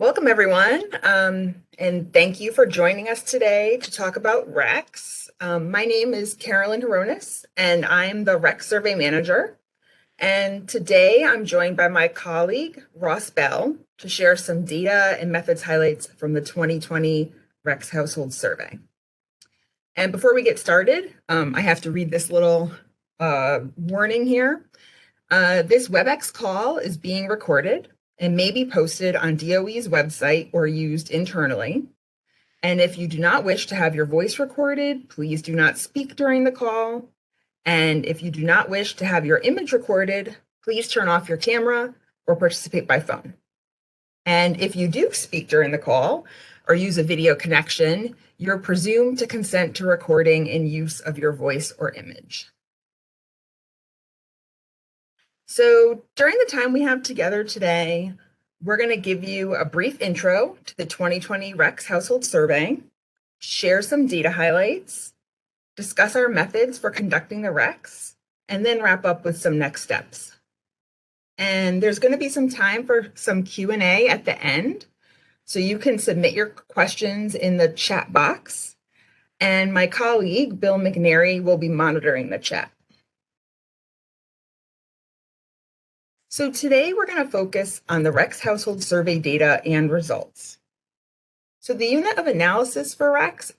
Welcome, everyone, and thank you for joining us today to talk about REX. My name is Carolyn Horonis, and I'm the REX Survey Manager. And today I'm joined by my colleague, Ross Bell, to share some data and methods highlights from the 2020 REX Household Survey. And before we get started, I have to read this little warning here. This WebEx call is being recorded and may be posted on DOE's website or used internally. And if you do not wish to have your voice recorded, please do not speak during the call. And if you do not wish to have your image recorded, please turn off your camera or participate by phone. And if you do speak during the call or use a video connection, you're presumed to consent to recording and use of your voice or image. So during the time we have together today, we're going to give you a brief intro to the 2020 REX Household Survey, share some data highlights, discuss our methods for conducting the REX, and then wrap up with some next steps. And there's going to be some time for some Q&A at the end, so you can submit your questions in the chat box, and my colleague, Bill McNary, will be monitoring the chat. So today we're going to focus on the REX Household Survey data and results. So the unit of analysis for REX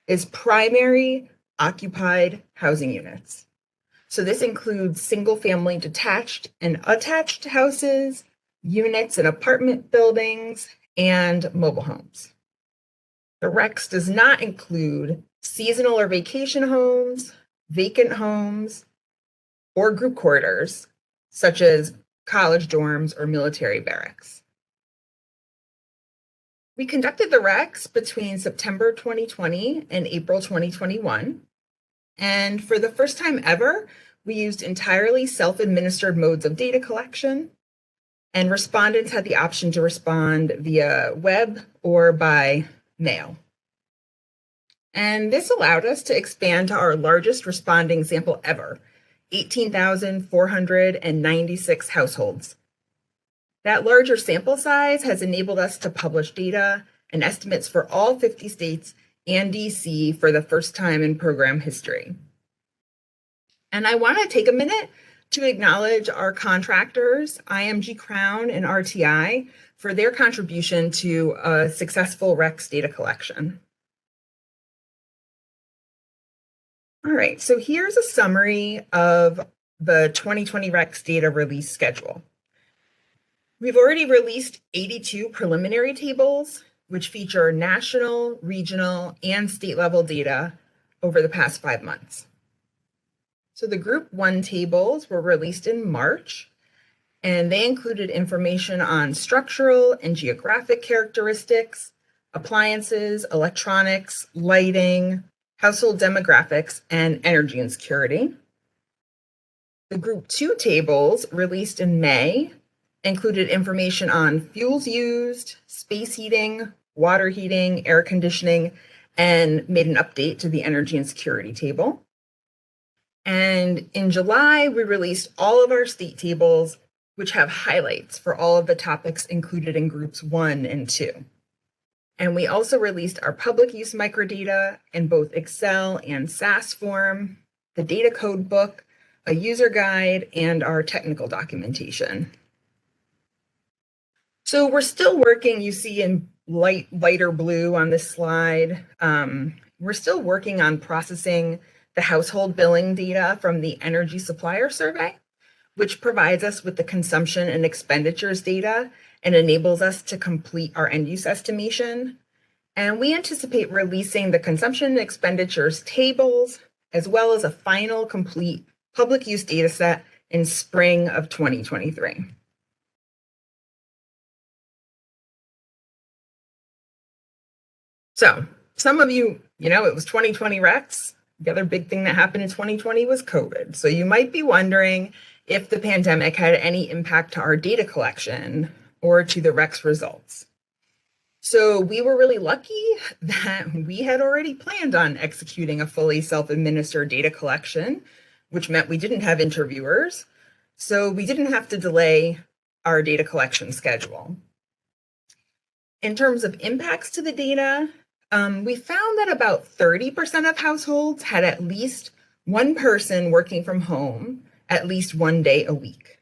is primary occupied housing units. So this includes single-family detached and attached houses, units in apartment buildings, and mobile homes. The REX does not include seasonal or vacation homes, vacant homes, or group quarters, such as college dorms or military barracks. We conducted the REX between September 2020 and April 2021. And for the first time ever, we used entirely self-administered modes of data collection, and respondents had the option to respond via web or by mail. And this allowed us to expand to our largest responding sample ever, 18,496 households. That larger sample size has enabled us to publish data and estimates for all 50 states and DC for the first time in program history. And I want to take a minute to acknowledge our contractors, IMG Crown and RTI, for their contribution to a successful REX data collection. All right, so here's a summary of the 2020 REX data release schedule. We've already released 82 preliminary tables, which feature national, regional, and state level data over the past 5 months. So the Group 1 tables were released in March, and they included information on structural and geographic characteristics, appliances, electronics, lighting, household demographics, and energy insecurity. The Group 2 tables, released in May, included information on fuels used, space heating, water heating, air conditioning, and made an update to the energy insecurity table. And in July, we released all of our state tables, which have highlights for all of the topics included in Groups 1 and 2. And we also released our public use microdata in both Excel and SAS form, the data code book, a user guide, and our technical documentation. So we're still working, you see in lighter blue on this slide, we're still working on processing the household billing data from the Energy Supplier Survey, which provides us with the consumption and expenditures data and enables us to complete our end use estimation. And we anticipate releasing the consumption and expenditures tables, as well as a final complete public use data set in spring of 2023. So some of you, it was 2020 REX. The other big thing that happened in 2020 was COVID. So you might be wondering if the pandemic had any impact to our data collection or to the REX results. So we were really lucky that we had already planned on executing a fully self-administered data collection, which meant we didn't have interviewers. So we didn't have to delay our data collection schedule. In terms of impacts to the data, we found that about 30% of households had at least one person working from home at least one day a week.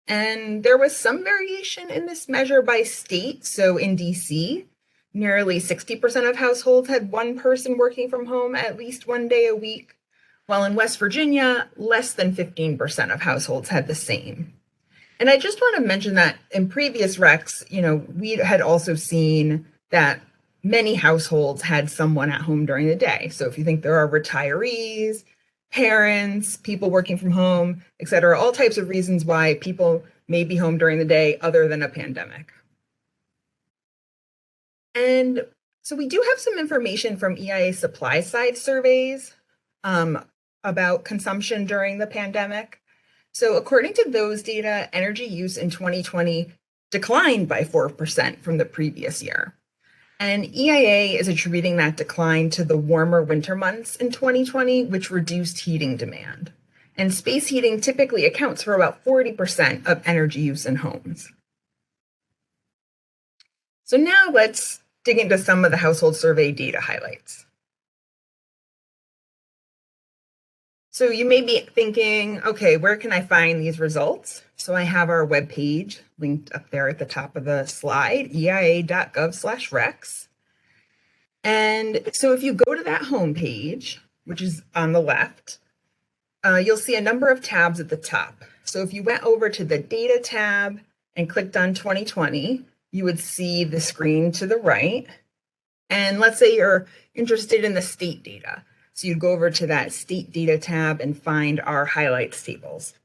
And there was some variation in this measure by state. So in DC, nearly 60% of households had one person working from home at least one day a week, while in West Virginia, less than 15% of households had the same. And I just want to mention that in previous recs, we had also seen that many households had someone at home during the day. So if you think there are retirees, parents, people working from home, et cetera, all types of reasons why people may be home during the day other than a pandemic. And so we do have some information from EIA supply side surveys about consumption during the pandemic. So according to those data, energy use in 2020 declined by 4% from the previous year. And EIA is attributing that decline to the warmer winter months in 2020, which reduced heating demand. And space heating typically accounts for about 40% of energy use in homes. So now let's dig into some of the household survey data highlights. So you may be thinking, okay, where can I find these results? So I have our webpage linked up there at the top of the slide, eia.gov/recs. And so if you go to that homepage, which is on the left, you'll see a number of tabs at the top. So if you went over to the data tab and clicked on 2020, you would see the screen to the right. And let's say you're interested in the state data. So you'd go over to that state data tab and find our highlights tables.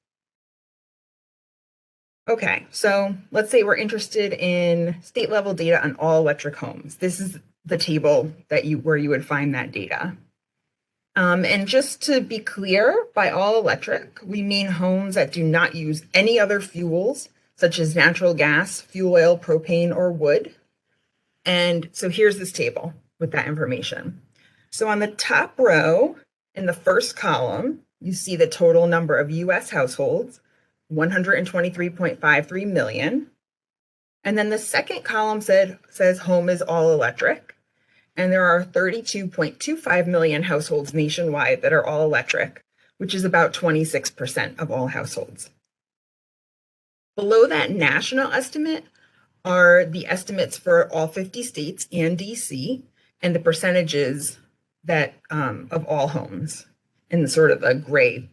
Okay, so let's say we're interested in state level data on all electric homes. This is the table where you would find that data. And just to be clear, by all electric, we mean homes that do not use any other fuels, such as natural gas, fuel oil, propane, or wood. And so here's this table with that information. So on the top row, in the first column, you see the total number of US households, 123.53 million. And then the second column says home is all electric. And there are 32.25 million households nationwide that are all electric, which is about 26% of all households. Below that national estimate are the estimates for all 50 states and DC and the percentages that of all homes in sort of the gray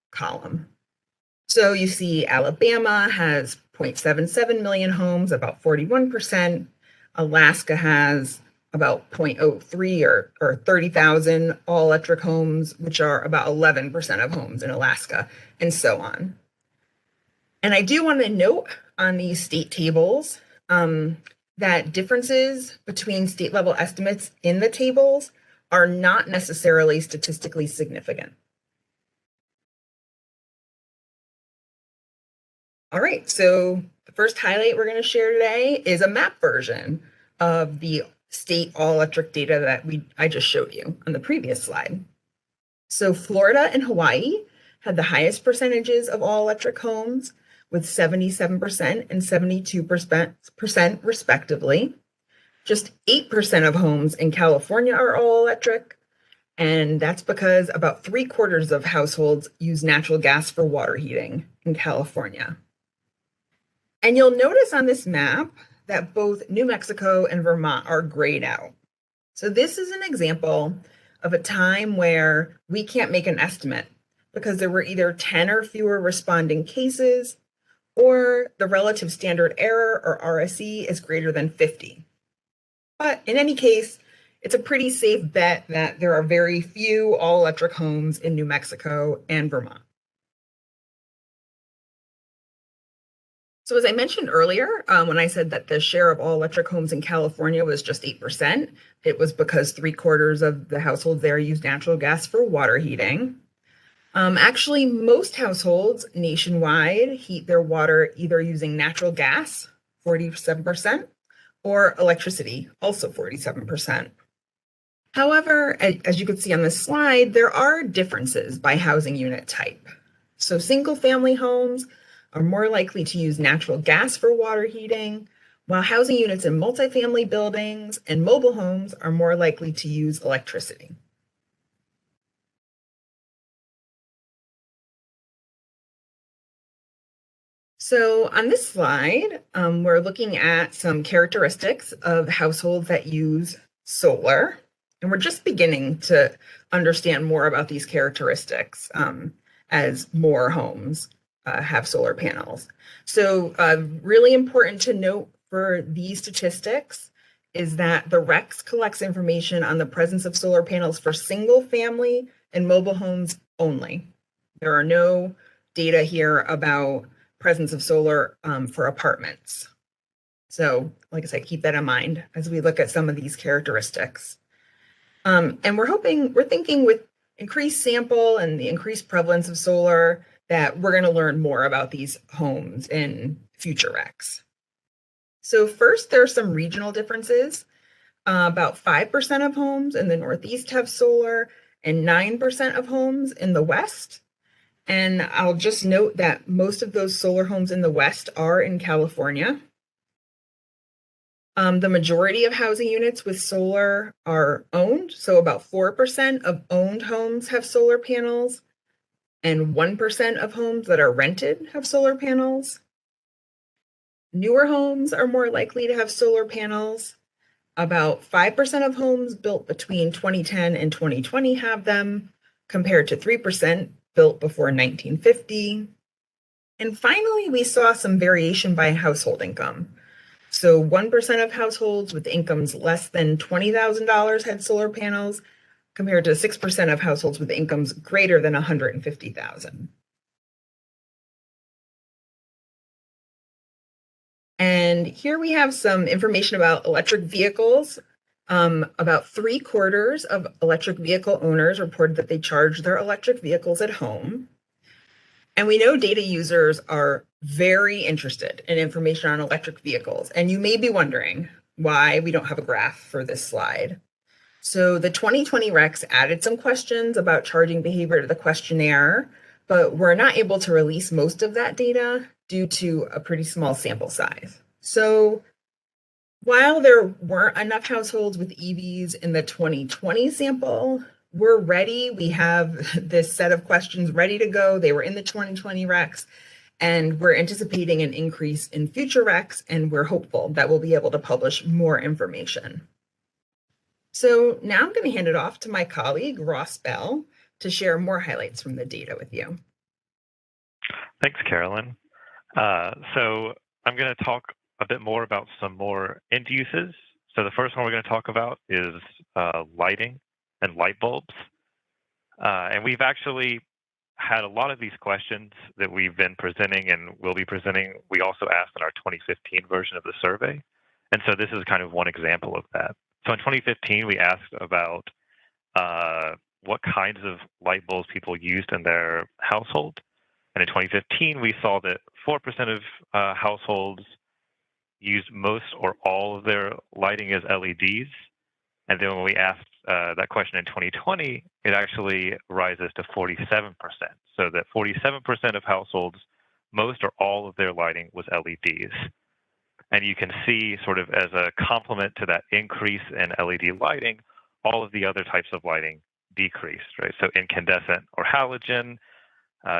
column. So you see Alabama has 0.77 million homes, about 41%. Alaska has about 0.03 or 30,000 all electric homes, which are about 11% of homes in Alaska, and so on. And I do want to note on these state tables that differences between state level estimates in the tables are not necessarily statistically significant. All right, so the first highlight we're going to share today is a map version of the state all-electric data that I just showed you on the previous slide. So Florida and Hawaii had the highest percentages of all-electric homes with 77% and 72% respectively. Just 8% of homes in California are all electric, and that's because about 3/4 of households use natural gas for water heating in California. And you'll notice on this map that both New Mexico and Vermont are grayed out. So this is an example of a time where we can't make an estimate because there were either 10 or fewer responding cases, or the relative standard error, or RSE, is greater than 50. But in any case, it's a pretty safe bet that there are very few all-electric homes in New Mexico and Vermont. So as I mentioned earlier, when I said that the share of all-electric homes in California was just 8%, it was because 3/4 of the households there use natural gas for water heating. Actually, most households nationwide heat their water either using natural gas, 47%, or electricity, also 47%. However, as you can see on this slide, there are differences by housing unit type. So single-family homes are more likely to use natural gas for water heating, while housing units in multifamily buildings and mobile homes are more likely to use electricity. So on this slide, we're looking at some characteristics of households that use solar, and we're just beginning to understand more about these characteristics as more homes have solar panels. So really important to note for these statistics is that the REX collects information on the presence of solar panels for single family and mobile homes only. There are no data here about presence of solar for apartments. So, like I said, keep that in mind as we look at some of these characteristics. And we're thinking with increased sample and the increased prevalence of solar that we're going to learn more about these homes in future RECs. So first, there are some regional differences. About 5% of homes in the Northeast have solar and 9% of homes in the West. And I'll just note that most of those solar homes in the West are in California. The majority of housing units with solar are owned. So about 4% of owned homes have solar panels, and 1% of homes that are rented have solar panels. Newer homes are more likely to have solar panels. About 5% of homes built between 2010 and 2020 have them, compared to 3% built before 1950. And finally, we saw some variation by household income. So 1% of households with incomes less than $20,000 had solar panels, compared to 6% of households with incomes greater than $150,000. And here we have some information about electric vehicles. About 3/4 of electric vehicle owners reported that they charge their electric vehicles at home. And we know data users are very interested in information on electric vehicles. And you may be wondering why we don't have a graph for this slide. So the 2020 RECs added some questions about charging behavior to the questionnaire, but we're not able to release most of that data due to a pretty small sample size. So while there weren't enough households with EVs in the 2020 sample, we're ready. We have this set of questions ready to go. They were in the 2020 RECs, and we're anticipating an increase in future RECs, and we're hopeful that we'll be able to publish more information. So now I'm going to hand it off to my colleague, Ross Bell, to share more highlights from the data with you. Thanks, Carolyn. So I'm going to talk a bit more about some more end uses. So the first one we're going to talk about is lighting and light bulbs. And we've actually had a lot of these questions that we've been presenting and will be presenting. We also asked in our 2015 version of the survey. And so this is kind of one example of that. So in 2015, we asked about what kinds of light bulbs people used in their household. And in 2015, we saw that 4% of households used most or all of their lighting as LEDs. And then when we asked that question in 2020, it actually rises to 47%. So that 47% of households, most or all of their lighting was LEDs. And you can see sort of as a complement to that increase in LED lighting, all of the other types of lighting decreased, right? So incandescent or halogen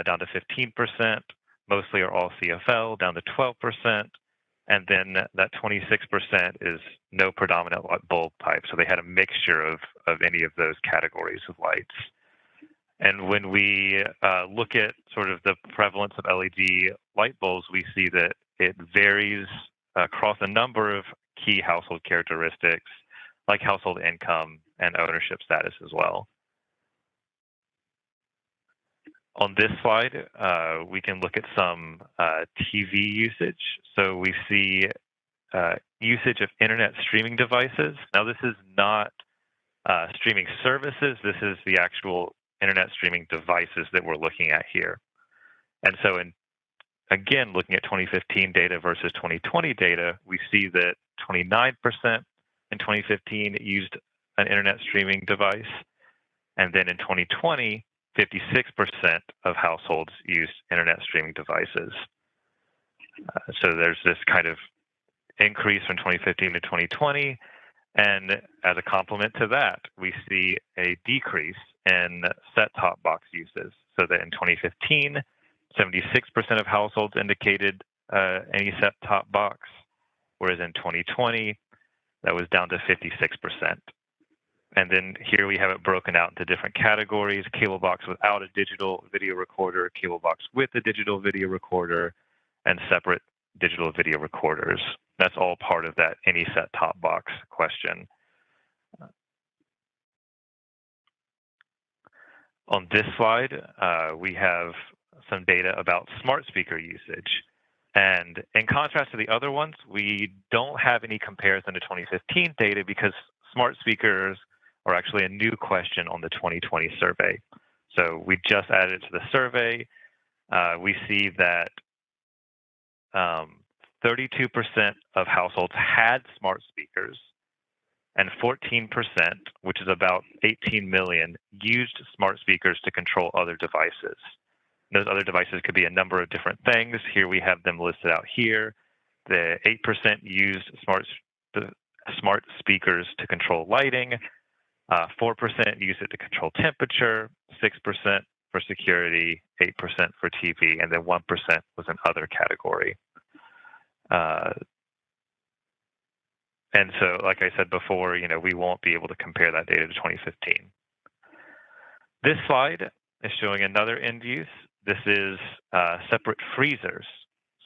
down to 15%, mostly or all CFL down to 12%. And then that 26% is no predominant bulb type. So they had a mixture of any of those categories of lights. And when we look at sort of the prevalence of LED light bulbs, we see that it varies across a number of key household characteristics, like household income and ownership status as well. On this slide, we can look at some TV usage. So we see usage of internet streaming devices. Now, this is not streaming services. This is the actual internet streaming devices that we're looking at here. And so again, looking at 2015 data versus 2020 data, we see that 29% in 2015 used an internet streaming device. And then in 2020, 56% of households used internet streaming devices. So there's this kind of increase from 2015 to 2020. And as a complement to that, we see a decrease in set-top box uses. So that in 2015, 76% of households indicated any set-top box, whereas in 2020, that was down to 56%. And then here we have it broken out into different categories: cable box without a digital video recorder, cable box with a digital video recorder, and separate digital video recorders. That's all part of that any set-top box question. On this slide, we have some data about smart speaker usage. And in contrast to the other ones, we don't have any comparison to 2015 data because smart speakers are actually a new question on the 2020 survey. So we just added it to the survey. We see that 32% of households had smart speakers, and 14%, which is about 18 million, used smart speakers to control other devices. Those other devices could be a number of different things. Here we have them listed out here. The 8% used smart speakers to control lighting, 4% use it to control temperature, 6% for security, 8% for TV, and then 1% was an other category. And so, like I said before, we won't be able to compare that data to 2015. This slide is showing another end use. This is separate freezers.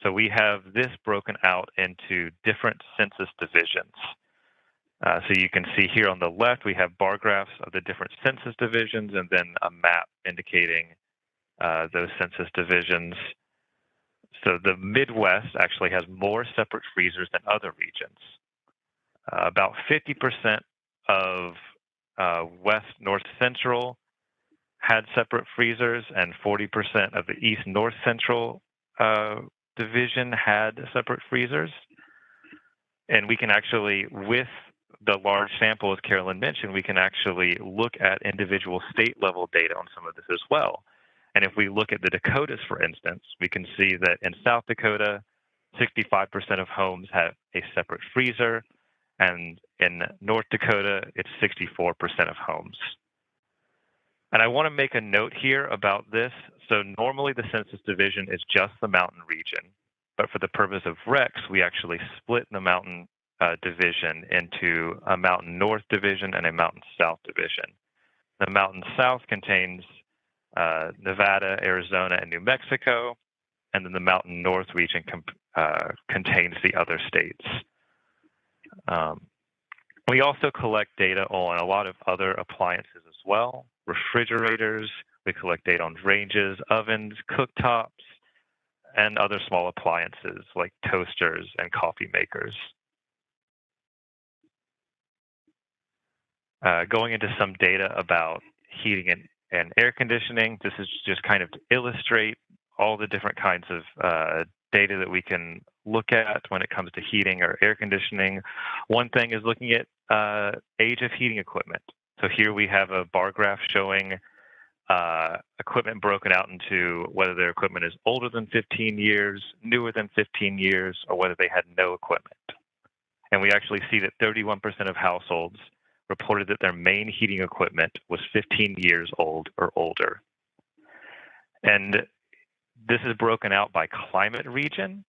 So we have this broken out into different census divisions. So you can see here on the left, we have bar graphs of the different census divisions and then a map indicating those census divisions. So the Midwest actually has more separate freezers than other regions. About 50% of West North Central had separate freezers, and 40% of the East North Central division had separate freezers. And we can actually, with the large sample, as Carolyn mentioned, we can actually look at individual state level data on some of this as well. And if we look at the Dakotas, for instance, we can see that in South Dakota, 65% of homes have a separate freezer, and in North Dakota, it's 64% of homes. And I want to make a note here about this. So normally the census division is just the mountain region, but for the purpose of REX, we actually split the mountain division into a mountain north division and a mountain south division. The mountain south contains Nevada, Arizona, and New Mexico, and then the mountain north region contains the other states. We also collect data on a lot of other appliances as well. Refrigerators, we collect data on ranges, ovens, cooktops, and other small appliances like toasters and coffee makers. Going into some data about heating and air conditioning, this is just kind of to illustrate all the different kinds of data that we can look at when it comes to heating or air conditioning. One thing is looking at age of heating equipment. So here we have a bar graph showing equipment broken out into whether their equipment is older than 15 years, newer than 15 years, or whether they had no equipment. And we actually see that 31% of households reported that their main heating equipment was 15 years old or older. And this is broken out by climate region.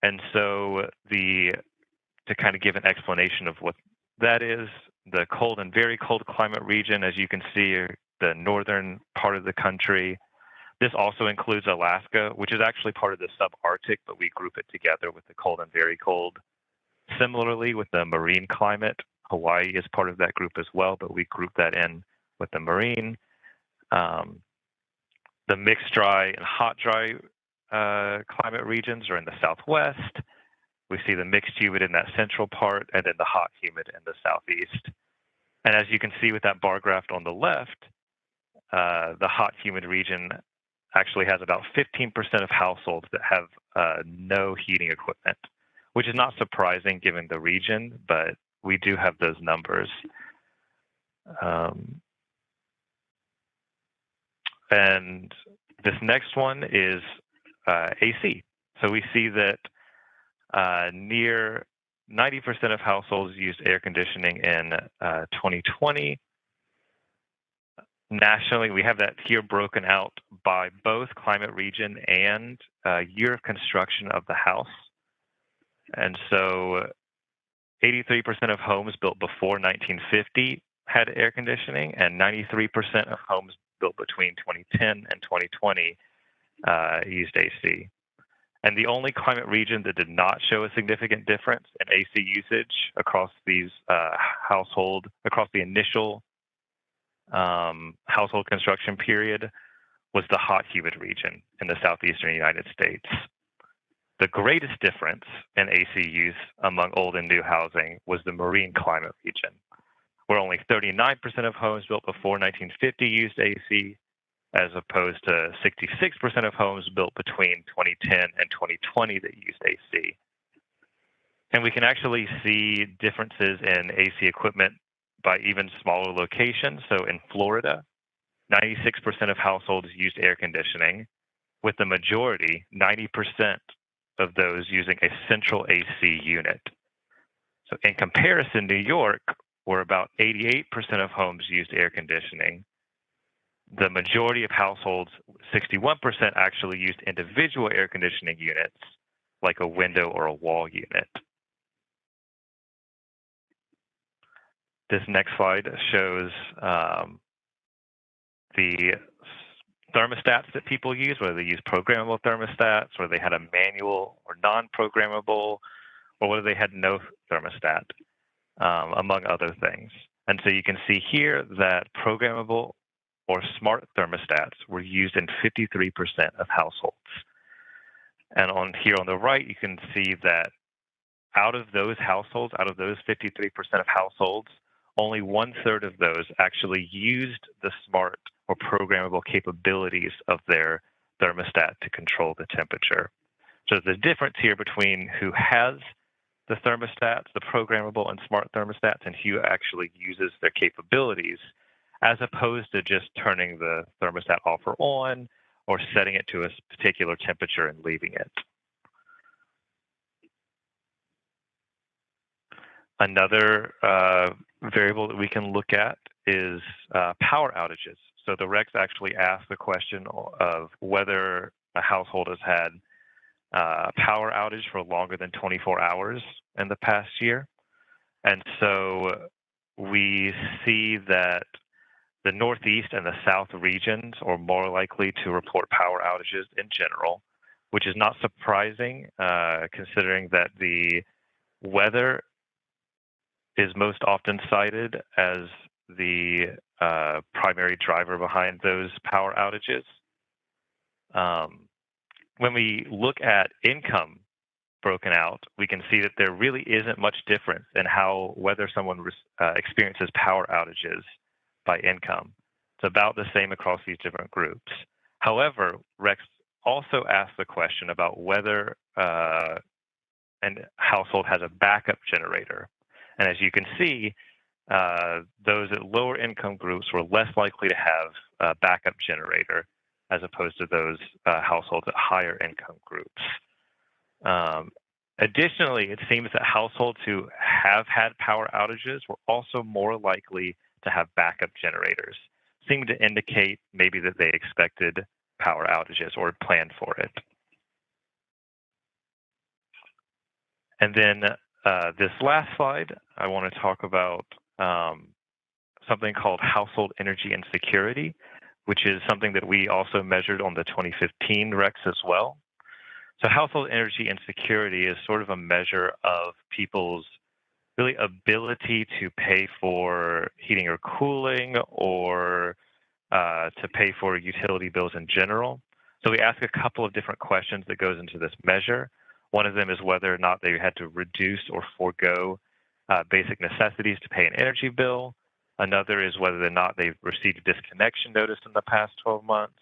And so to kind of give an explanation of what that is, the cold and very cold climate region, as you can see, the northern part of the country. This also includes Alaska, which is actually part of the subarctic, but we group it together with the cold and very cold. Similarly, with the marine climate, Hawaii is part of that group as well, but we group that in with the marine. The mixed dry and hot dry climate regions are in the southwest. We see the mixed humid in that central part, and then the hot humid in the southeast. And as you can see with that bar graph on the left, the hot humid region actually has about 15% of households that have no heating equipment, which is not surprising given the region, but we do have those numbers. And this next one is AC. So we see that near 90% of households used air conditioning in 2020. Nationally, we have that here broken out by both climate region and year of construction of the house. And so 83% of homes built before 1950 had air conditioning, and 93% of homes built between 2010 and 2020 used AC. And the only climate region that did not show a significant difference in AC usage across these across the initial household construction period was the hot, humid region in the southeastern United States. The greatest difference in AC use among old and new housing was the marine climate region, where only 39% of homes built before 1950 used AC, as opposed to 66% of homes built between 2010 and 2020 that used AC. And we can actually see differences in AC equipment by even smaller locations. So in Florida, 96% of households used air conditioning, with the majority, 90% of those using a central AC unit. So in comparison, New York, where about 88% of homes used air conditioning, the majority of households, 61%, actually used individual air conditioning units, like a window or a wall unit. This next slide shows the thermostats that people use, whether they use programmable thermostats, or they had a manual or non-programmable, or whether they had no thermostat, among other things. And so you can see here that programmable or smart thermostats were used in 53% of households. And on here on the right, you can see that out of those households, out of those 53% of households, only 1/3 of those actually used the smart or programmable capabilities of their thermostat to control the temperature. So the difference here between who has the thermostats, the programmable and smart thermostats, and who actually uses their capabilities, as opposed to just turning the thermostat off or on, or setting it to a particular temperature and leaving it. Another variable that we can look at is power outages. So the regs actually ask the question of whether a household has had power outage for longer than 24 hours in the past year. And so we see that the Northeast and the South regions are more likely to report power outages in general, which is not surprising considering that the weather is most often cited as the primary driver behind those power outages. When we look at income broken out, we can see that there really isn't much difference in whether someone experiences power outages by income. It's about the same across these different groups. However, Rex also asked the question about whether a household has a backup generator. And as you can see, those at lower income groups were less likely to have a backup generator as opposed to those households at higher income groups. Additionally, it seems that households who have had power outages were also more likely to have backup generators, seeming to indicate maybe that they expected power outages or planned for it. And then this last slide, I want to talk about something called household energy insecurity, which is something that we also measured on the 2015 RECs as well. So household energy insecurity is sort of a measure of people's really ability to pay for heating or cooling, or to pay for utility bills in general. So we ask a couple of different questions that goes into this measure. One of them is whether or not they had to reduce or forego basic necessities to pay an energy bill. Another is whether or not they've received a disconnection notice in the past 12 months.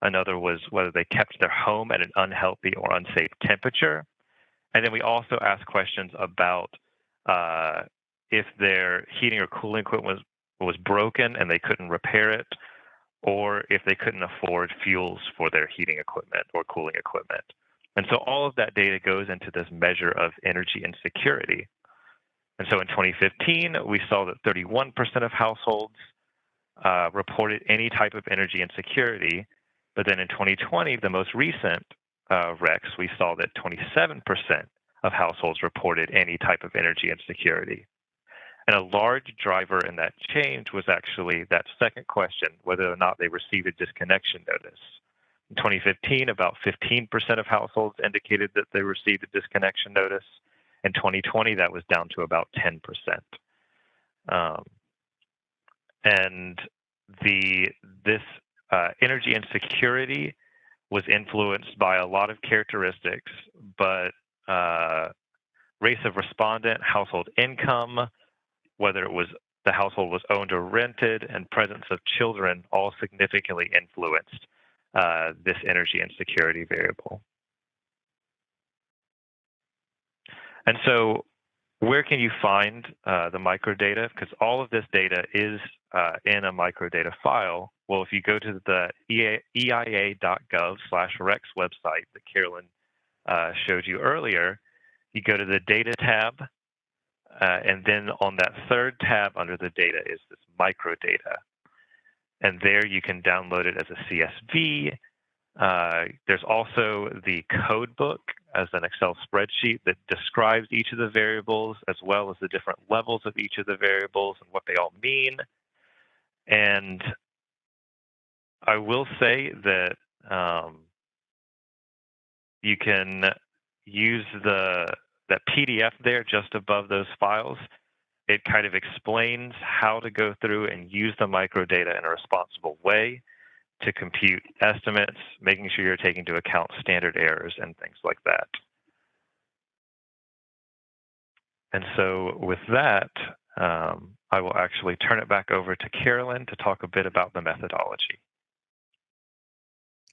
Another was whether they kept their home at an unhealthy or unsafe temperature. And then we also ask questions about if their heating or cooling equipment was broken and they couldn't repair it, or if they couldn't afford fuels for their heating equipment or cooling equipment. And so all of that data goes into this measure of energy insecurity. And so in 2015, we saw that 31% of households reported any type of energy insecurity. But then in 2020, the most recent RECs, we saw that 27% of households reported any type of energy insecurity. And a large driver in that change was actually that second question, whether or not they received a disconnection notice. In 2015, about 15% of households indicated that they received a disconnection notice. In 2020, that was down to about 10%. And this energy insecurity was influenced by a lot of characteristics, but race of respondent, household income, whether it was the household was owned or rented, and presence of children all significantly influenced this energy insecurity variable. And so where can you find the microdata? Because all of this data is in a microdata file. Well, if you go to the eia.gov/RECs website that Carolyn showed you earlier, you go to the data tab, and then on that third tab under the data is this microdata. And there you can download it as a CSV. There's also the code book as an Excel spreadsheet that describes each of the variables as well as the different levels of each of the variables and what they all mean. And I will say that you can use that PDF there just above those files. It kind of explains how to go through and use the microdata in a responsible way to compute estimates, making sure you're taking into account standard errors and things like that. And so with that, I will actually turn it back over to Carolyn to talk a bit about the methodology.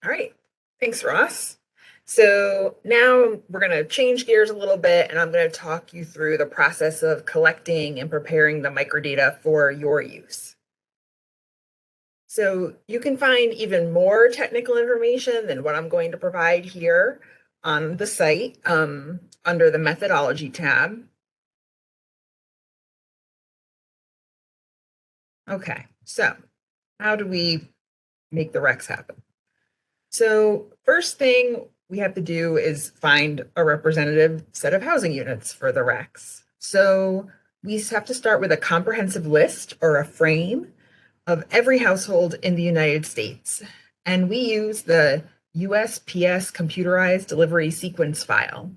All right, thanks, Ross. So now we're going to change gears a little bit, and I'm going to talk you through the process of collecting and preparing the microdata for your use. So you can find even more technical information than what I'm going to provide here on the site under the methodology tab. Okay, so how do we make the RECs happen? So first thing we have to do is find a representative set of housing units for the RECs. So we have to start with a comprehensive list or a frame of every household in the United States. And we use the USPS computerized delivery sequence file,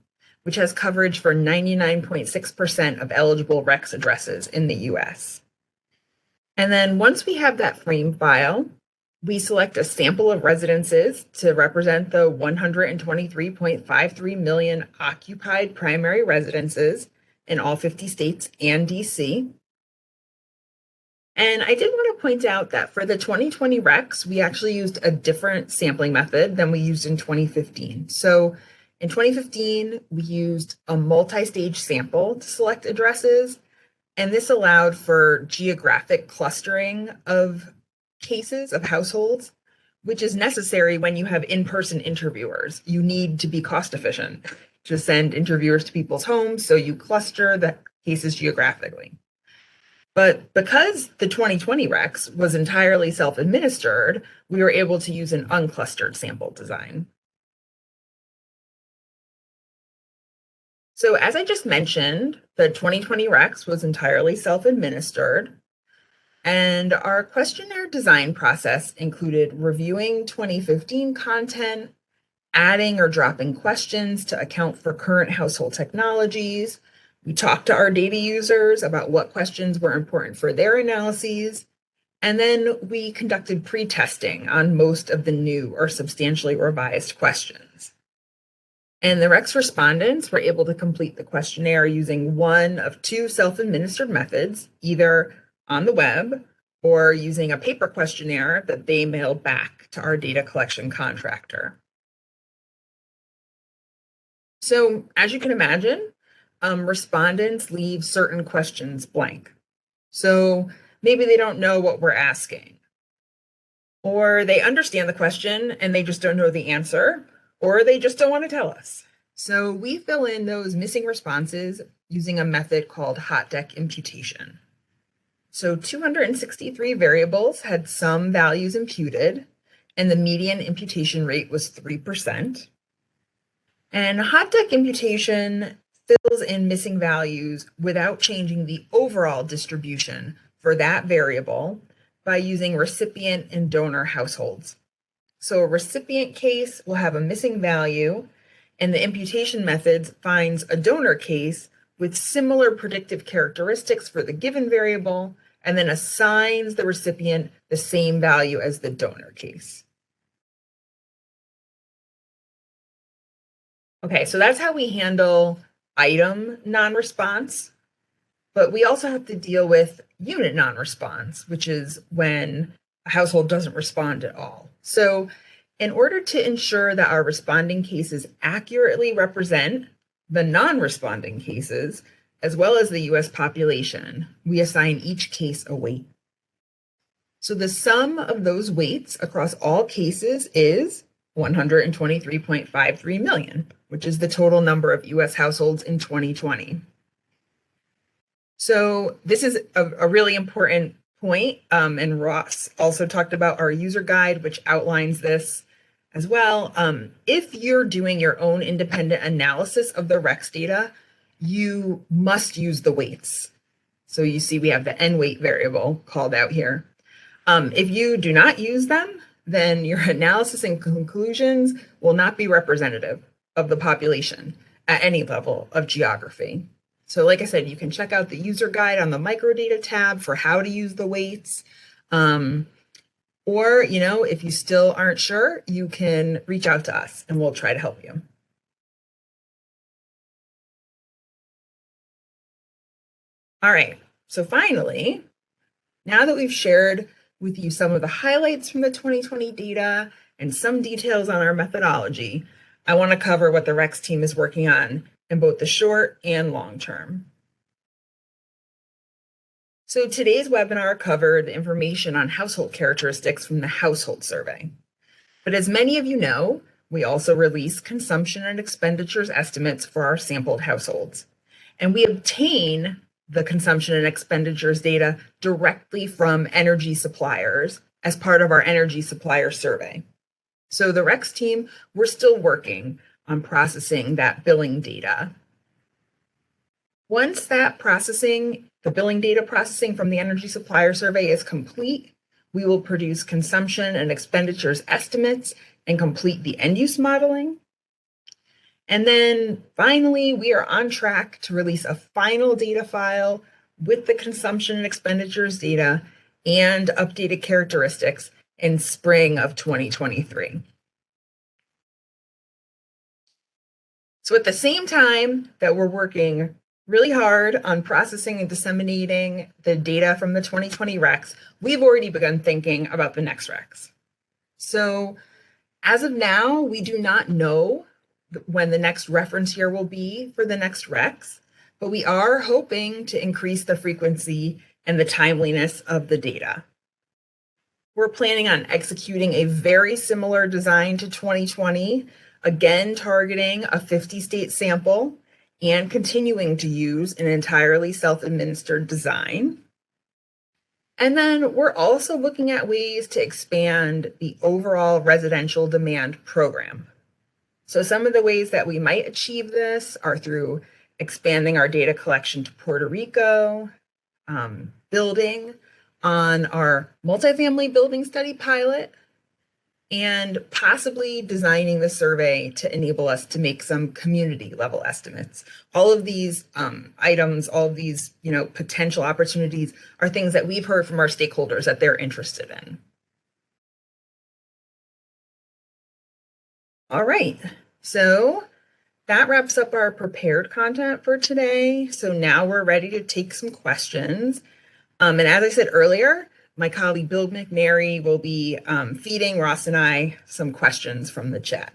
which has coverage for 99.6% of eligible RECs addresses in the US. And then once we have that frame file, we select a sample of residences to represent the 123.53 million occupied primary residences in all 50 states and DC. And I did want to point out that for the 2020 RECs, we actually used a different sampling method than we used in 2015. So in 2015, we used a multi-stage sample to select addresses, and this allowed for geographic clustering of cases of households, which is necessary when you have in-person interviewers. You need to be cost efficient to send interviewers to people's homes, so you cluster the cases geographically. But because the 2020 RECs was entirely self-administered, we were able to use an unclustered sample design. So as I just mentioned, the 2020 RECs was entirely self-administered, and our questionnaire design process included reviewing 2015 content, adding or dropping questions to account for current household technologies. We talked to our data users about what questions were important for their analyses, and then we conducted pre-testing on most of the new or substantially revised questions. And the RECs respondents were able to complete the questionnaire using one of two self-administered methods, either on the web or using a paper questionnaire that they mailed back to our data collection contractor. So as you can imagine, respondents leave certain questions blank. So maybe they don't know what we're asking, or they understand the question and they just don't know the answer, or they just don't want to tell us. So we fill in those missing responses using a method called hot deck imputation. So 263 variables had some values imputed, and the median imputation rate was 3%. And hot deck imputation fills in missing values without changing the overall distribution for that variable by using recipient and donor households. So a recipient case will have a missing value, and the imputation methods finds a donor case with similar predictive characteristics for the given variable, and then assigns the recipient the same value as the donor case. Okay, so that's how we handle item non-response, but we also have to deal with unit non-response, which is when a household doesn't respond at all. So in order to ensure that our responding cases accurately represent the non-responding cases, as well as the US population, we assign each case a weight. So the sum of those weights across all cases is 123.53 million, which is the total number of US households in 2020. So this is a really important point, and Ross also talked about our user guide, which outlines this as well. If you're doing your own independent analysis of the REX data, you must use the weights. So you see we have the N weight variable called out here. If you do not use them, then your analysis and conclusions will not be representative of the population at any level of geography. So like I said, you can check out the user guide on the microdata tab for how to use the weights. Or, if you still aren't sure, you can reach out to us and we'll try to help you. All right, so finally, now that we've shared with you some of the highlights from the 2020 data and some details on our methodology, I want to cover what the REX team is working on in both the short and long term. So today's webinar covered information on household characteristics from the household survey. But as many of you know, we also release consumption and expenditures estimates for our sampled households. And we obtain the consumption and expenditures data directly from energy suppliers as part of our energy supplier survey. So the REX team, we're still working on processing that billing data. Once that processing, the billing data processing from the energy supplier survey is complete, we will produce consumption and expenditures estimates and complete the end use modeling. And then finally, we are on track to release a final data file with the consumption and expenditures data and updated characteristics in spring of 2023. So at the same time that we're working really hard on processing and disseminating the data from the 2020 REX, we've already begun thinking about the next REX. So as of now, we do not know when the next reference year will be for the next REX, but we are hoping to increase the frequency and the timeliness of the data. We're planning on executing a very similar design to 2020, again targeting a 50-state sample and continuing to use an entirely self-administered design. And then we're also looking at ways to expand the overall residential demand program. So some of the ways that we might achieve this are through expanding our data collection to Puerto Rico, building on our multifamily building study pilot, and possibly designing the survey to enable us to make some community level estimates. All of these items, all of these potential opportunities are things that we've heard from our stakeholders that they're interested in. All right, so that wraps up our prepared content for today. So now we're ready to take some questions. And as I said earlier, my colleague Bill McNary will be feeding Ross and I some questions from the chat.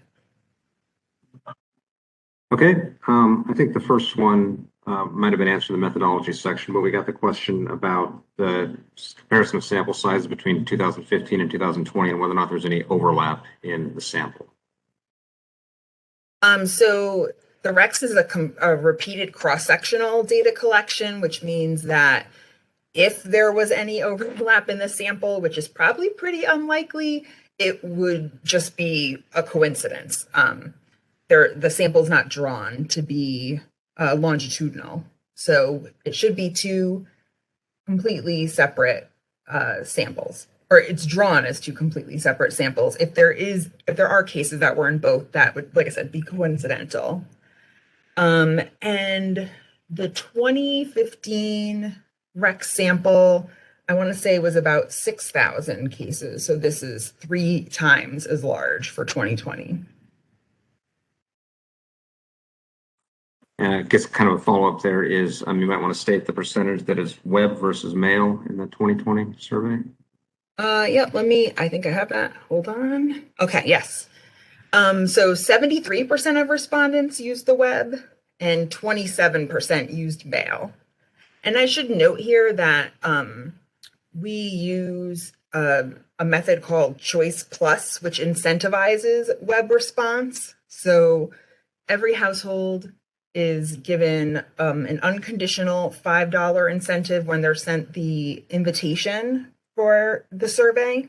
Okay, I think the first one might have been answered in the methodology section, but we got the question about the comparison of sample sizes between 2015 and 2020 and whether or not there's any overlap in the sample. So the REX is a repeated cross-sectional data collection, which means that if there was any overlap in the sample, which is probably pretty unlikely, it would just be a coincidence. The sample is not drawn to be longitudinal, so it should be two completely separate samples, or it's drawn as two completely separate samples. If there are cases that were in both, that would, like I said, be coincidental. And the 2015 REX sample, I want to say, was about 6,000 cases. So this is 3 times as large for 2020. And I guess kind of a follow-up there is, you might want to state the percentage that is web versus mail in the 2020 survey. Yep, I think I have that. Hold on. Okay, yes. So 73% of respondents used the web and 27% used mail. And I should note here that we use a method called Choice Plus, which incentivizes web response. So every household is given an unconditional $5 incentive when they're sent the invitation for the survey.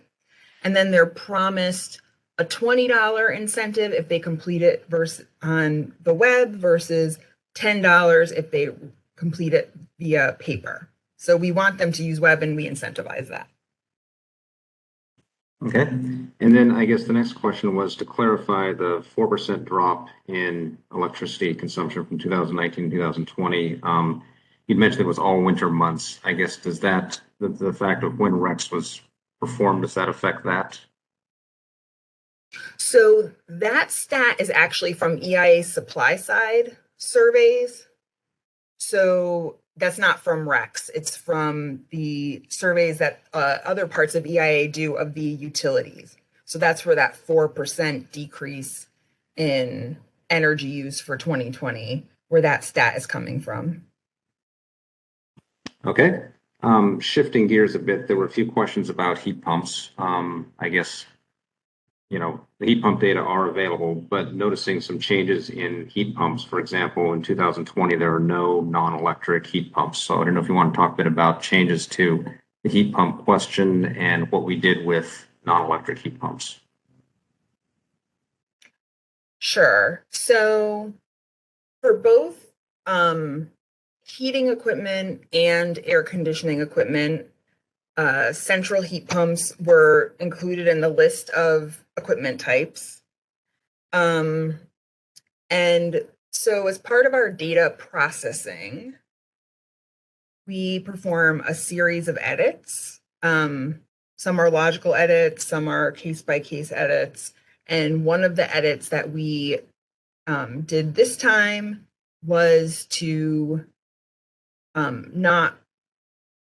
And then they're promised a $20 incentive if they complete it on the web versus $10 if they complete it via paper. So we want them to use web and we incentivize that. Okay. And then I guess the next question was to clarify the 4% drop in electricity consumption from 2019 to 2020. You'd mentioned it was all winter months. I guess, does that, the fact of when REX was performed, does that affect that? So that stat is actually from EIA supply side surveys. So that's not from REX. It's from the surveys that other parts of EIA do of the utilities. So that's where that 4% decrease in energy use for 2020, where that stat is coming from. Okay. Shifting gears a bit, there were a few questions about heat pumps. I guess, the heat pump data are available, but noticing some changes in heat pumps. For example, in 2020, there are no non-electric heat pumps. So I don't know if you want to talk a bit about changes to the heat pump question and what we did with non-electric heat pumps. Sure. So for both heating equipment and air conditioning equipment, central heat pumps were included in the list of equipment types. And so as part of our data processing, we perform a series of edits. Some are logical edits, some are case-by-case edits. And one of the edits that we did this time was to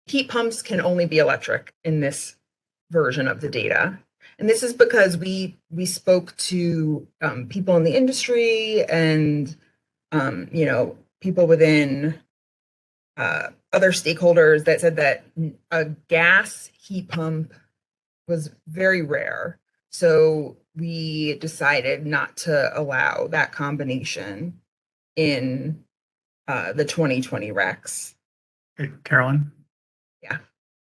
heat pumps can only be electric in this version of the data. And this is because we spoke to people in the industry and people within other stakeholders that said that a gas heat pump was very rare. So we decided not to allow that combination in the 2020 REX. Hey, Carolyn. Yeah.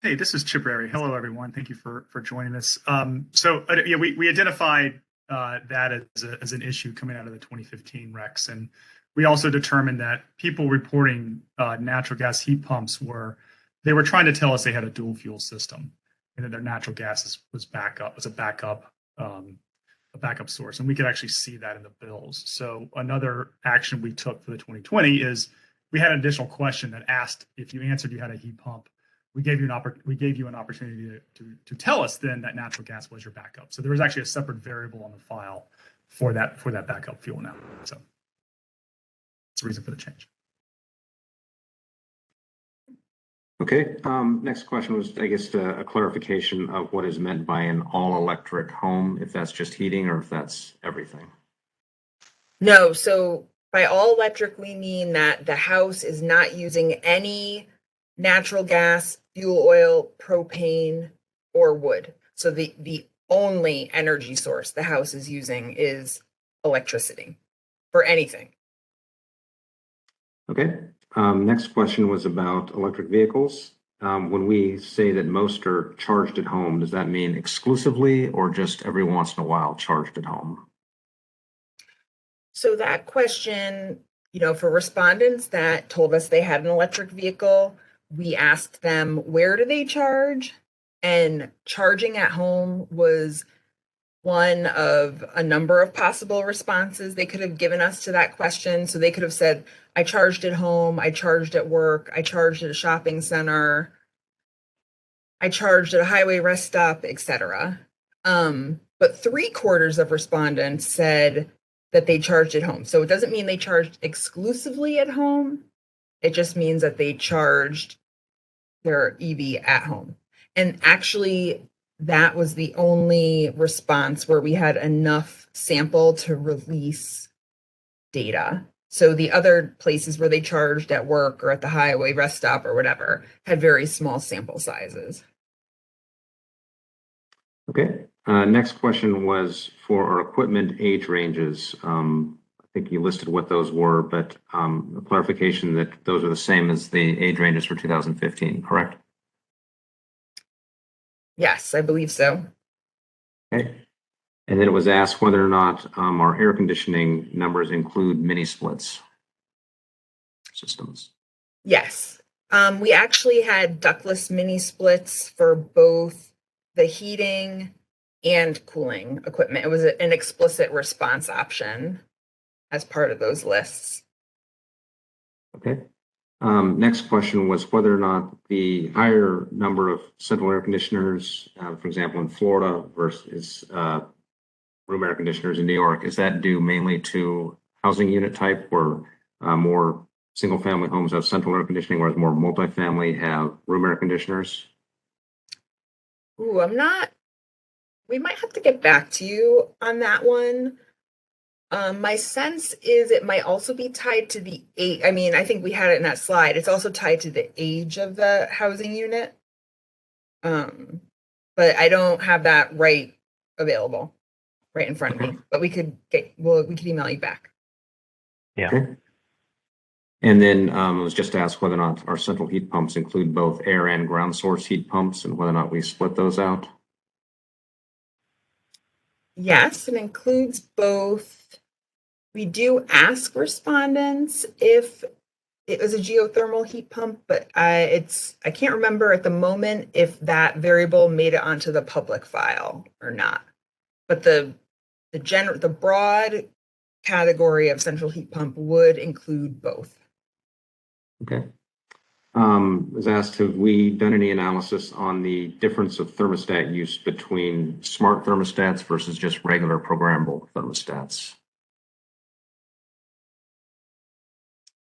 Hey, this is Chip Rary. Hello, everyone. Thank you for joining us. We identified that as an issue coming out of the 2015 REX, and we also determined that people reporting natural gas heat pumps were trying to tell us they had a dual fuel system, and that their natural gas was a backup source, and we could actually see that in the bills. So another action we took for the 2020 is we had an additional question that asked if you answered you had a heat pump. We gave you an opportunity to tell us then that natural gas was your backup. So there was actually a separate variable on the file for that backup fuel now. So that's the reason for the change. Okay. Next question was, I guess, a clarification of what is meant by an all-electric home, if that's just heating or if that's everything. No, so by all electric, we mean that the house is not using any natural gas, fuel oil, propane, or wood. So the only energy source the house is using is electricity for anything. Okay. Next question was about electric vehicles. When we say that most are charged at home, does that mean exclusively or just every once in a while charged at home? So that question, for respondents that told us they had an electric vehicle, we asked them, where do they charge? And charging at home was one of a number of possible responses they could have given us to that question. So they could have said, I charged at home, I charged at work, I charged at a shopping center, I charged at a highway rest stop, etc. But 3/4 of respondents said that they charged at home. So it doesn't mean they charged exclusively at home. It just means that they charged their EV at home. And actually, that was the only response where we had enough sample to release data. So the other places where they charged at work or at the highway rest stop or whatever had very small sample sizes. Okay. Next question was for our equipment age ranges. I think you listed what those were, but a clarification that those are the same as the age ranges for 2015, correct? Yes, I believe so. Okay. And then it was asked whether or not our air conditioning numbers include mini splits systems. Yes. We actually had ductless mini splits for both the heating and cooling equipment. It was an explicit response option as part of those lists. Okay. Next question was whether or not the higher number of central air conditioners, for example, in Florida versus room air conditioners in New York, is that due mainly to housing unit type where more single family homes have central air conditioning, whereas more multifamily have room air conditioners? Ooh, we might have to get back to you on that one. My sense is it might also be tied to the age. I mean, I think we had it in that slide. It's also tied to the age of the housing unit. But I don't have that available right in front of me. But we could email you back. Yeah. Okay. And then it was just asked whether or not our central heat pumps include both air and ground source heat pumps and whether or not we split those out. Yes, it includes both. We do ask respondents if it was a geothermal heat pump, but I can't remember at the moment if that variable made it onto the public file or not. But the broad category of central heat pump would include both. Okay. Was asked, have we done any analysis on the difference of thermostat use between smart thermostats versus just regular programmable thermostats?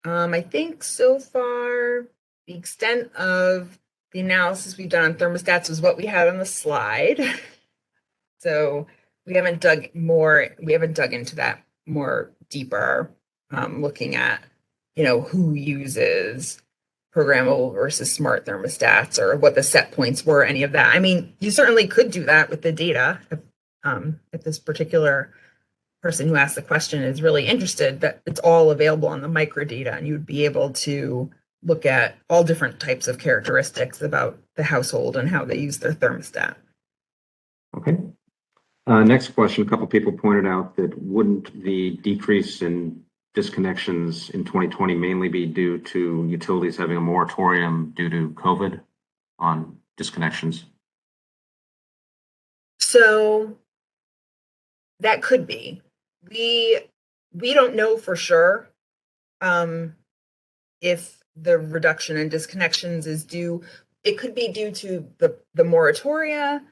I think so far, the extent of the analysis we've done on thermostats was what we had on the slide. So we haven't dug into that more deeper, looking at, who uses programmable versus smart thermostats or what the set points were, any of that. I mean, you certainly could do that with the data if this particular person who asked the question is really interested, that it's all available on the microdata and you would be able to look at all different types of characteristics about the household and how they use their thermostat. Okay. Next question, a couple people pointed out that wouldn't the decrease in disconnections in 2020 mainly be due to utilities having a moratorium due to COVID on disconnections? So that could be. We don't know for sure if the reduction in disconnections is due. It could be due to the moratoria,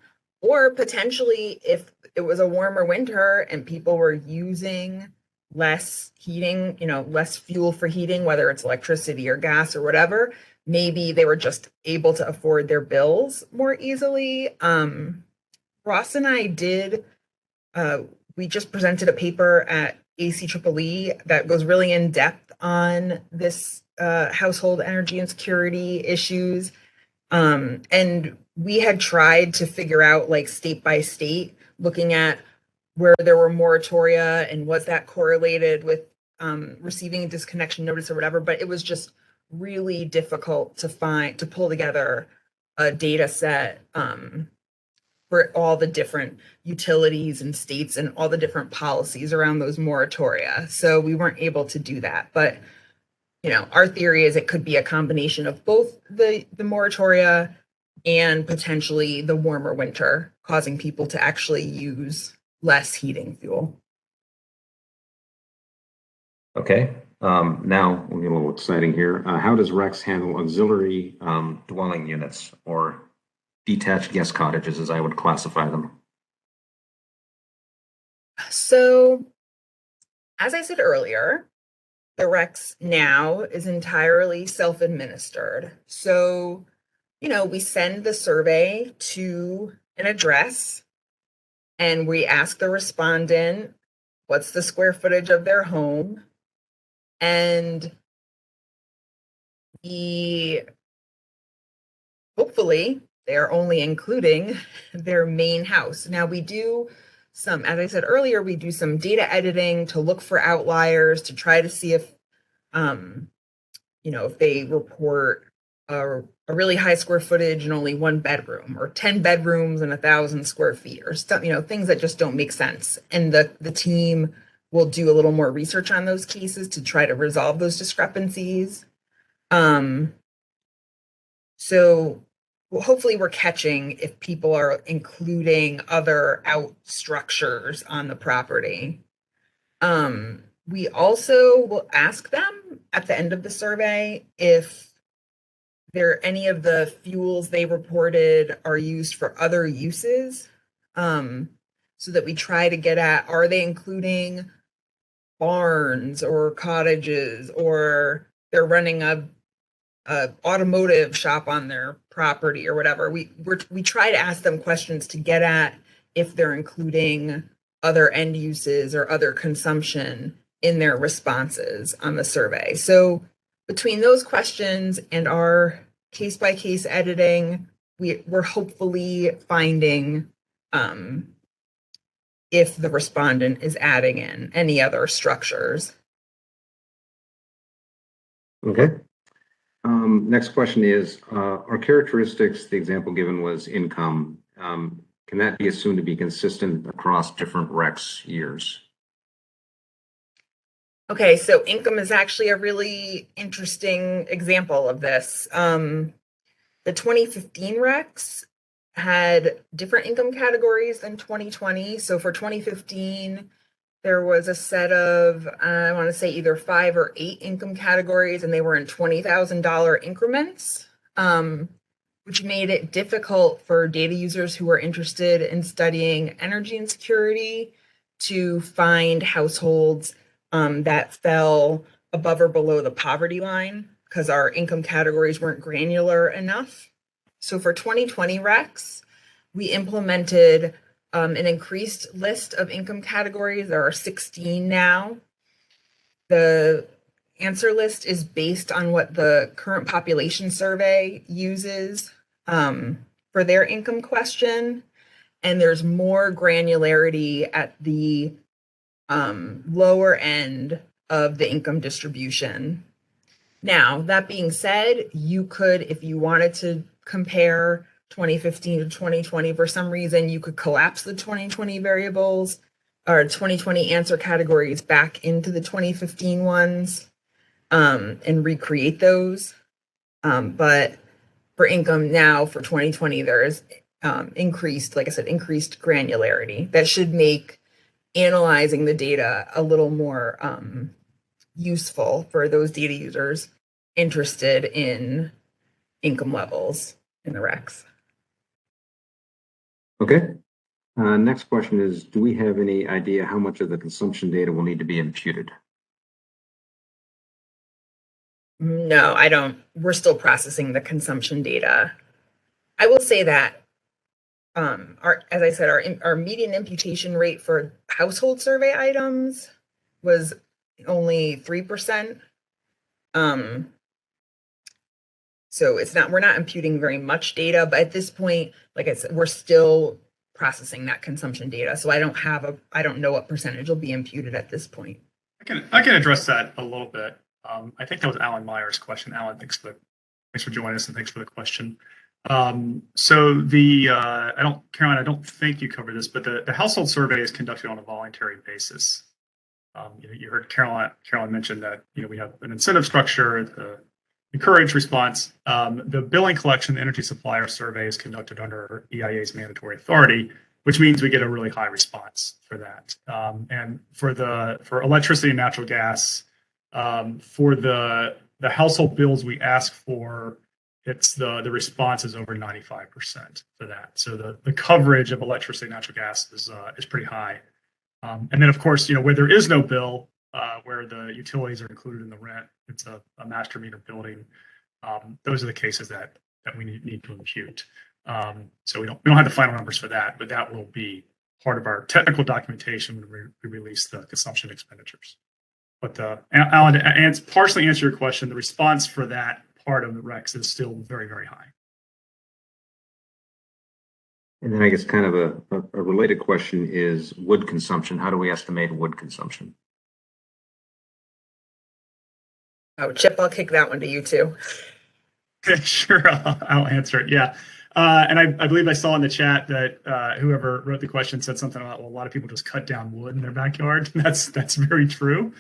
or potentially if it was a warmer winter and people were using less heating, less fuel for heating, whether it's electricity or gas or whatever, maybe they were just able to afford their bills more easily. Ross and I did, we just presented a paper at ACEEE that goes really in depth on this household energy and security issues. And we had tried to figure out, like, state by state, looking at where there were moratoria and was that correlated with receiving a disconnection notice or whatever, but it was just really difficult to pull together a data set for all the different utilities and states and all the different policies around those moratoria. So we weren't able to do that. But our theory is it could be a combination of both the moratoria and potentially the warmer winter, causing people to actually use less heating fuel. Okay. Now we'll get a little exciting here. How does Rex handle auxiliary dwelling units or detached guest cottages, as I would classify them? So, as I said earlier, the Rex now is entirely self-administered. So, we send the survey to an address and we ask the respondent what's the square footage of their home, and hopefully they're only including their main house. Now we do some, as I said earlier, we do some data editing to look for outliers, to try to see if if they report a really high square footage and only one bedroom, or 10 bedrooms and 1,000 square feet, or stuff, things that just don't make sense. And the team will do a little more research on those cases to try to resolve those discrepancies. So hopefully we're catching if people are including other out structures on the property. We also will ask them at the end of the survey if any of the fuels they reported are used for other uses, so that we try to get at, are they including barns or cottages, or they're running a automotive shop on their property or whatever. We try to ask them questions to get at if they're including other end uses or other consumption in their responses on the survey. So between those questions and our case-by-case editing, we're hopefully finding if the respondent is adding in any other structures. Okay. Next question is, are characteristics, the example given was income, can that be assumed to be consistent across different Rex years? Okay, so income is actually a really interesting example of this. The 2015 Rex had different income categories than 2020. So for 2015, there was a set of, I want to say either 5 or 8 income categories, and they were in $20,000 increments, which made it difficult for data users who were interested in studying energy insecurity to find households that fell above or below the poverty line, because our income categories weren't granular enough. So for 2020 Rex, we implemented an increased list of income categories. There are 16 now. The answer list is based on what the current population survey uses for their income question. And there's more granularity at the lower end of the income distribution. Now, that being said, you could, if you wanted to compare 2015 to 2020, for some reason, you could collapse the 2020 variables or 2020 answer categories back into the 2015 ones and recreate those. But for income now for 2020, there is increased, like I said, increased granularity that should make analyzing the data a little more useful for those data users interested in income levels in the Rex. Okay. Next question is, do we have any idea how much of the consumption data will need to be imputed? No, I don't. We're still processing the consumption data. I will say that as I said, our median imputation rate for household survey items was only 3%. So we're not imputing very much data, but at this point, like I said, we're still processing that consumption data. So I don't know what percentage will be imputed at this point. I can address that a little bit. I think that was Alan Meyer's question. Alan, thanks for joining us and thanks for the question. So Caroline, I don't think you covered this, but the household survey is conducted on a voluntary basis. You heard Caroline mention that we have an incentive structure, the encourage response. The billing collection, the energy supplier survey is conducted under EIA's mandatory authority, which means we get a really high response for that. And for electricity and natural gas, for the household bills we ask for, it's the response is over 95% for that. So the coverage of electricity and natural gas is pretty high. And then of course, where there is no bill, where the utilities are included in the rent, it's a master meter building. Those are the cases that we need to impute. So we don't have the final numbers for that, but that will be part of our technical documentation when we release the consumption expenditures. But Alan, to partially answer your question, the response for that part of the RECs is still very, very high. And then I guess kind of a related question is wood consumption. How do we estimate wood consumption? Oh, Chip, I'll kick that one to you too. Sure, I'll answer it. Yeah. And I believe I saw in the chat that whoever wrote the question said something about, well, a lot of people just cut down wood in their backyard. That's very true.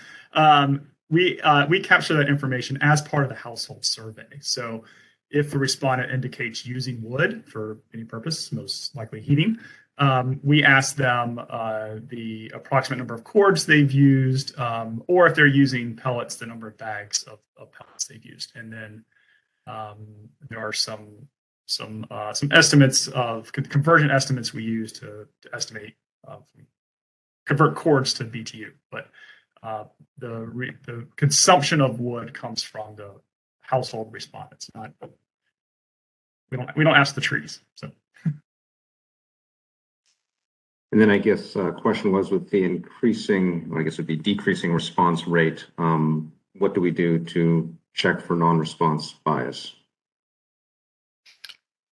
We capture that information as part of the household survey. So if the respondent indicates using wood for any purpose, most likely heating, we ask them the approximate number of cords they've used, or if they're using pellets, the number of bags of pellets they've used. And then there are some estimates of conversion estimates we use to estimate convert cords to BTU. But the consumption of wood comes from the household respondents. Not we don't ask the trees. So. And then I guess question was with the increasing, I guess it'd be decreasing response rate. What do we do to check for non-response bias?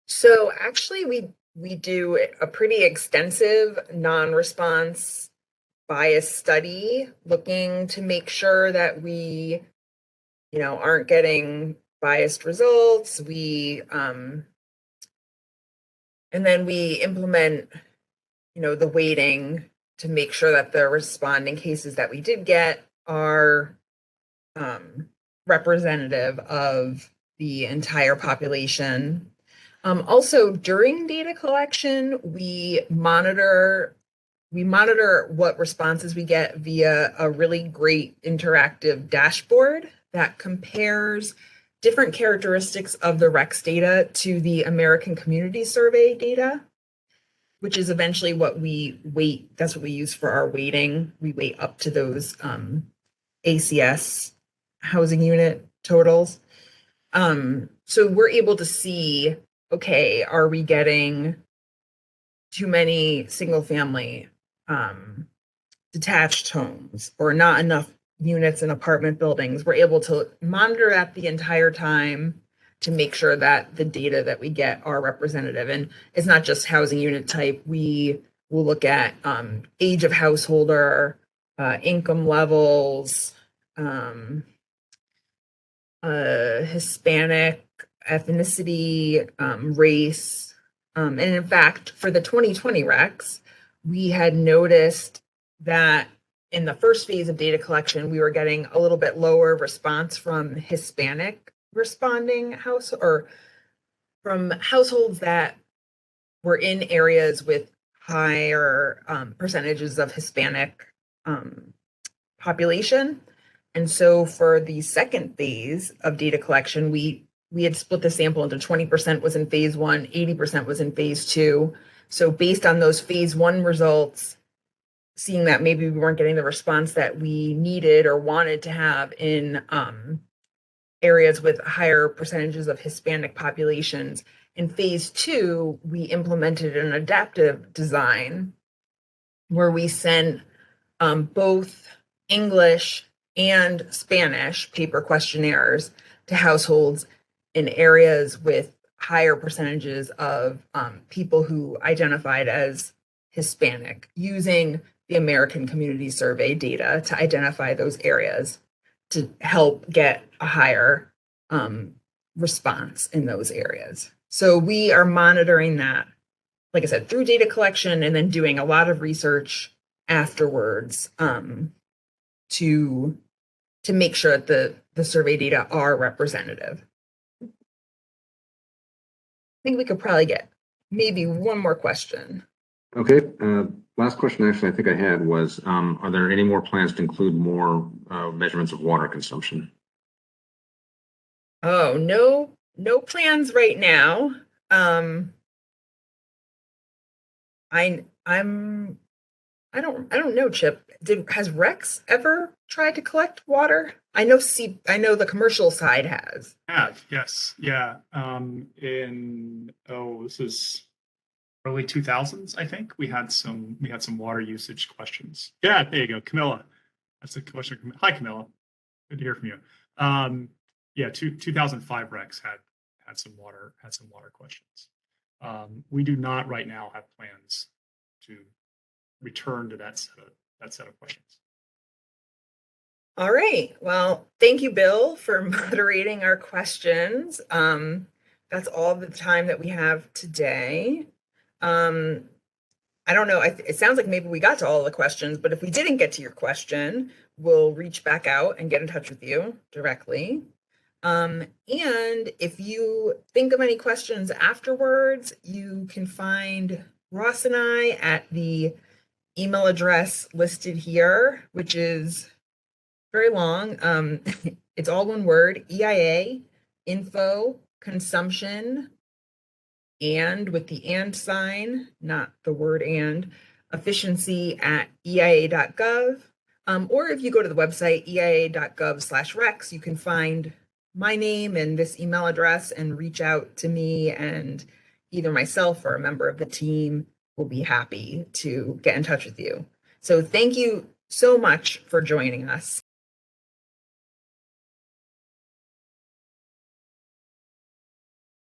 So actually, we do a pretty extensive non-response bias study, looking to make sure that we, aren't getting biased results. And then we implement, the weighting to make sure that the responding cases that we did get are representative of the entire population. Also, during data collection, we monitor what responses we get via a really great interactive dashboard that compares different characteristics of the RECs data to the American Community Survey data, which is eventually what we weight. That's what we use for our weighting. We weight up to those ACS housing unit totals. So we're able to see, okay, are we getting too many single family detached homes or not enough units in apartment buildings? We're able to monitor that the entire time to make sure that the data that we get are representative. And it's not just housing unit type. We will look at age of householder, income levels, Hispanic ethnicity, race. And in fact, for the 2020 RECs, we had noticed that in the first phase of data collection, we were getting a little bit lower response from Hispanic responding or from households that were in areas with higher percentages of Hispanic population. And so for the second phase of data collection, we had split the sample into 20% was in phase one, 80% was in phase two. So based on those phase one results, seeing that maybe we weren't getting the response that we needed or wanted to have in areas with higher percentages of Hispanic populations, in phase two, we implemented an adaptive design where we sent both English and Spanish paper questionnaires to households in areas with higher percentages of people who identified as Hispanic, using the American Community Survey data to identify those areas to help get a higher response in those areas. So we are monitoring that, like I said, through data collection and then doing a lot of research afterwards to make sure that the survey data are representative. I think we could probably get maybe one more question. Okay, last question actually I think I had was, are there any more plans to include more measurements of water consumption? Oh, no plans right now. I don't know, Chip. Has Rex ever tried to collect water? I know the commercial side has. Yes. Yeah. This is early 2000s, I think. We had some water usage questions. Yeah, there you go. Camilla. That's a question. Hi, Camilla. Good to hear from you. Yeah, 2005 Rex had some water questions. We do not right now have plans to return to that set of questions. All right. Well, thank you, Bill, for moderating our questions. That's all the time that we have today. I don't know. It sounds like maybe we got to all the questions, but if we didn't get to your question, we'll reach back out and get in touch with you directly. And if you think of any questions afterwards, you can find Ross and I at the email address listed here, which is very long. It's all one word, EIA, info, consumption, and with the and sign, not the word and, efficiency at eia.gov. Or if you go to the website, eia.gov/rex, you can find my name and this email address and reach out to me, and either myself or a member of the team will be happy to get in touch with you. So thank you so much for joining us.